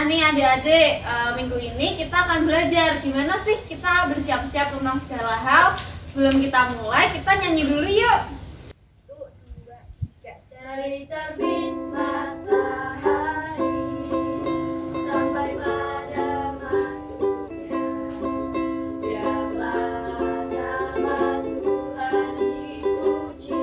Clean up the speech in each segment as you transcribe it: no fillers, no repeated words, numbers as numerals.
nih adik-adik, minggu ini kita akan belajar gimana sih kita bersiap-siap tentang segala hal. Sebelum kita mulai, kita nyanyi dulu yuk. 1, 2, 3. Dari terbit matahari sampai pada masuknya, biarlah nama Tuhan dipuji.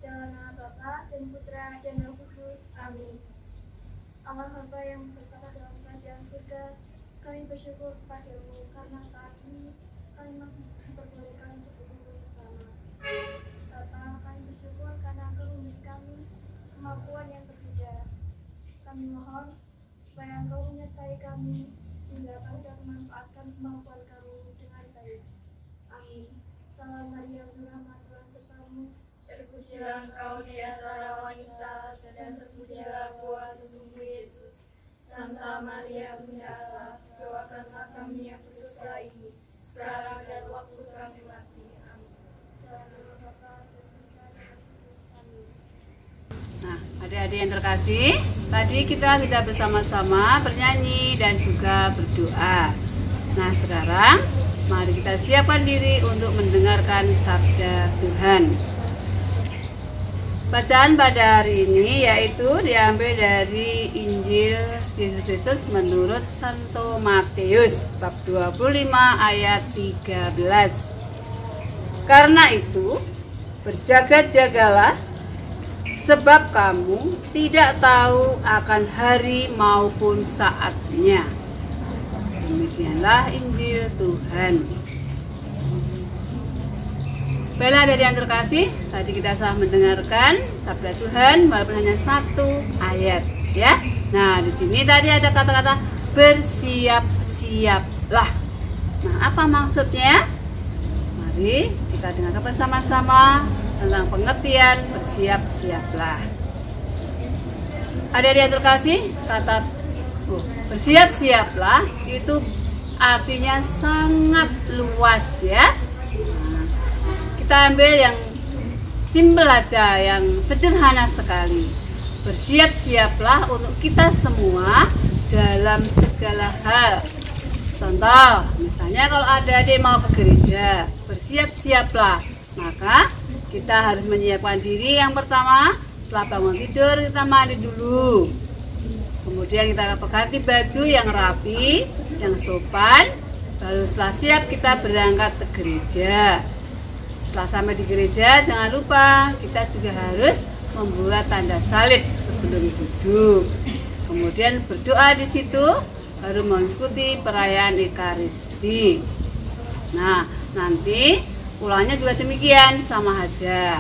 Dalam nama Bapa dan Putra dan Roh Kudus. Amin. Allah Bapa yang berkata dalam kerajaan surga, kami bersyukur kepadamu karena saat ini kami masih diperbolehkan untuk berkumpul bersama. Bapa, kami bersyukur karena Engkau memberi kami kemampuan yang berbeda. Kami mohon supaya Engkau menyertai kami sehingga kami dapat memanfaatkan kemampuan kami dengan baik. Amin. Salam Maria, berrahmat Tuhan sertamu. Terpujilah engkau di antara wanita, dan terpujilah buah tubuhmu Yesus. Santa Maria, Bunda Allah, doakanlah kami yang berdosa ini, sekarang dan waktu kami mati. Amin. Nah, adik-adik yang terkasih, tadi kita sudah bersama-sama bernyanyi dan juga berdoa. Nah, sekarang mari kita siapkan diri untuk mendengarkan sabda Tuhan. Bacaan pada hari ini yaitu diambil dari Injil Yesus Kristus menurut Santo Matius bab 25 ayat 13. Karena itu, berjaga-jagalah, sebab kamu tidak tahu akan hari maupun saatnya. Demikianlah Injil Tuhan. Baiklah adik yang terkasih, tadi kita sudah mendengarkan sabda Tuhan walaupun hanya satu ayat, ya. Nah, di sini tadi ada kata-kata bersiap-siaplah. Nah, apa maksudnya? Mari kita dengarkan bersama-sama tentang pengertian bersiap-siaplah. Adik-adik yang terkasih, kata bersiap-siaplah itu artinya sangat luas, ya. Kita ambil yang simpel aja, yang sederhana sekali. Bersiap-siaplah untuk kita semua dalam segala hal. Contoh, misalnya kalau ada adik mau ke gereja, bersiap-siaplah. Maka kita harus menyiapkan diri. Yang pertama, setelah bangun tidur kita mandi dulu. Kemudian kita ganti baju yang rapi, yang sopan. Lalu setelah siap kita berangkat ke gereja. Setelah sampai di gereja, jangan lupa kita juga harus membuat tanda salib sebelum duduk. Kemudian berdoa di situ, baru mengikuti perayaan Ekaristi. Nah, nanti pulangnya juga demikian, sama aja.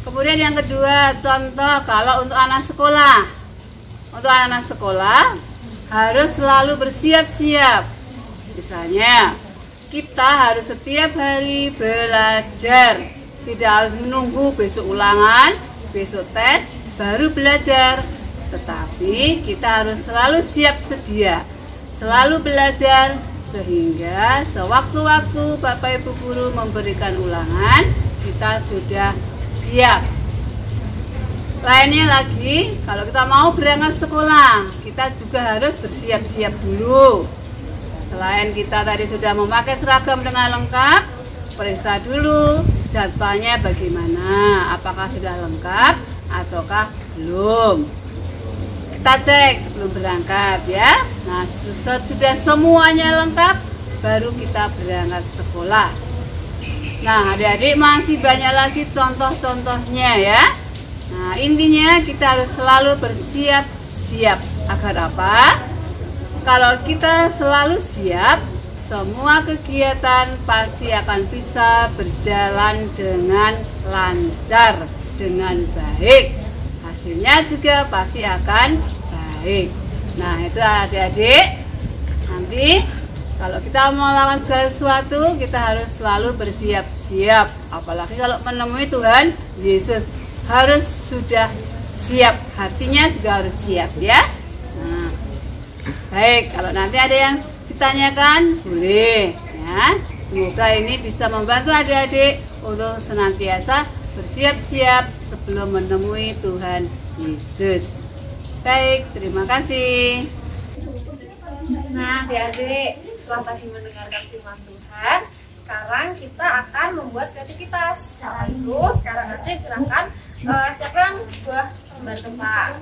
Kemudian yang kedua, contoh kalau untuk anak sekolah. Untuk anak-anak sekolah harus selalu bersiap-siap. Misalnya, kita harus setiap hari belajar, tidak harus menunggu besok ulangan, besok tes, baru belajar. Tetapi kita harus selalu siap sedia, selalu belajar, sehingga sewaktu-waktu Bapak Ibu Guru memberikan ulangan, kita sudah siap. Lainnya lagi, kalau kita mau berangkat sekolah, kita juga harus bersiap-siap dulu. Selain kita tadi sudah memakai seragam dengan lengkap, periksa dulu jadwalnya bagaimana, apakah sudah lengkap ataukah belum. Kita cek sebelum berangkat, ya. Nah, sudah semuanya lengkap, baru kita berangkat sekolah. Nah, adik-adik masih banyak lagi contoh-contohnya, ya. Nah, intinya kita harus selalu bersiap-siap. Agar apa? Kalau kita selalu siap, semua kegiatan pasti akan bisa berjalan dengan lancar, dengan baik. Hasilnya juga pasti akan baik. Nah, itu adik-adik, nanti kalau kita mau melakukan segala sesuatu, kita harus selalu bersiap-siap. Apalagi kalau menemui Tuhan Yesus, harus sudah siap, hatinya juga harus siap ya. Nah, baik, kalau nanti ada yang ditanyakan, boleh ya. Semoga ini bisa membantu adik-adik untuk senantiasa bersiap-siap sebelum menemui Tuhan Yesus. Baik, terima kasih. Nah, adik-adik, setelah tadi mendengarkan firman Tuhan, sekarang kita akan membuat kreativitas. Setelah itu, sekarang adik silakan siapkan sebuah lembar kertas.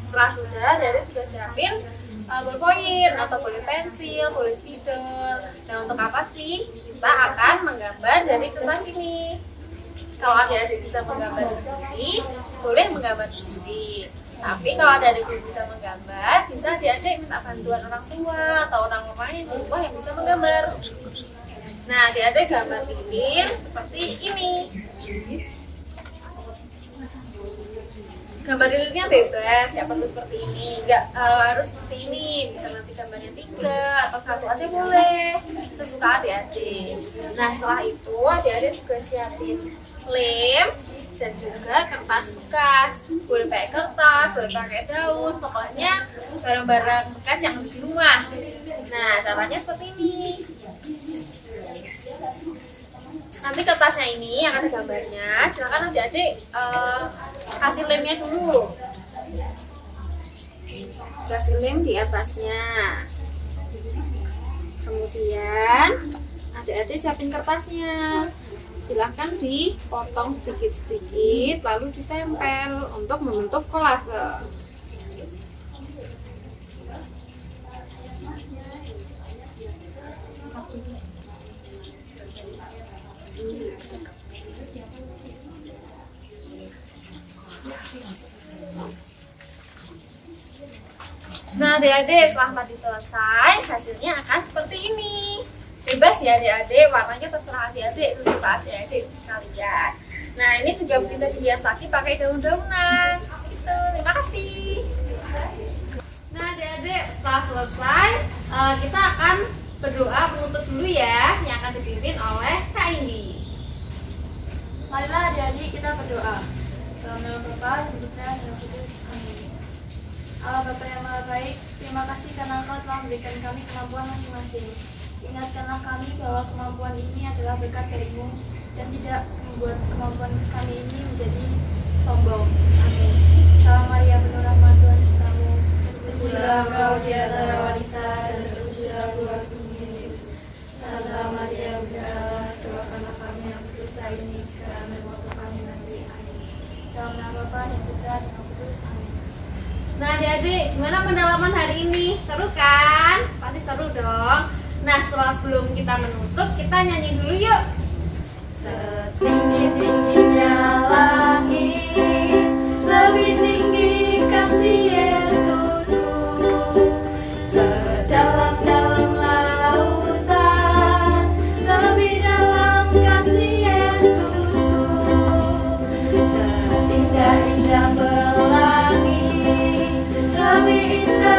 Setelah sudah, adik juga siapin ballpoint atau boleh pensil, boleh spidol. Dan untuk apa sih? Kita akan menggambar dari kertas ini. Kalau adik-adik bisa menggambar sendiri, boleh menggambar sendiri. Tapi kalau adik-adik belum bisa menggambar, bisa adik-adik minta bantuan orang tua atau orang lain di rumah yang bisa menggambar. Nah, adik-adik gambar lilin seperti ini. Gambar lilinnya bebas, nggak perlu seperti ini, nggak harus seperti ini. Bisa nanti gambarnya 3 atau 1 aja boleh, sesuka adik-adik. Nah, setelah itu adik-adik juga siapin lem dan juga kertas bekas. Boleh pakai kertas, boleh pakai daun, pokoknya barang-barang bekas yang ada di rumah. Nah, caranya seperti ini. Nanti kertasnya ini yang ada gambarnya, silakan adik-adik kasih lemnya dulu. Kasih lem di atasnya. Kemudian adik-adik siapin kertasnya. Silahkan dipotong sedikit-sedikit lalu ditempel untuk membentuk kolase. Nah, adik-adik, setelah tadi selesai, hasilnya akan seperti ini. Bebas ya adik-adik, warnanya terserah adik-adik, sesuka adik-adik sekalian. Nah, ini juga bisa dihias lagi pakai daun-daunan. Gitu. Terima kasih. Nah, adik-adik, setelah selesai, kita akan berdoa penutup dulu ya, yang akan dipimpin oleh Kak Indi. Marilah adik-adik kita berdoa. Dalam nama Bapa, dan Putra, dan Roh Kudus. Amin. Allah Bapa yang Maha Baik, terima kasih karena Engkau telah memberikan kami kemampuan masing-masing. Ingatkanlah kami bahwa kemampuan ini adalah berkat dari-Mu dan tidak membuat kemampuan kami ini menjadi sombong. Amin. Salam Maria, penuh rahmat, Tuhan sertamu. Terpujilah Engkau di antara wanita dan terpujilah buah tubuhmu Yesus. Santa Maria, Bunda Allah, doakanlah kami yang berdosa ini sekarang dan waktu kami nanti. Amin. Dalam nama Bapa dan Putra dan Roh Kudus. Amin. Nah, adik-adik, gimana pendalaman hari ini? Seru kan? Pasti seru dong. Nah, sebelum kita menutup, kita nyanyi dulu yuk. Setinggi-tingginya langit, lebih tinggi kasih Yesusku. Sedalam-dalam lautan, lebih dalam kasih Yesusku. Seindah-indah pelangi, lebih indah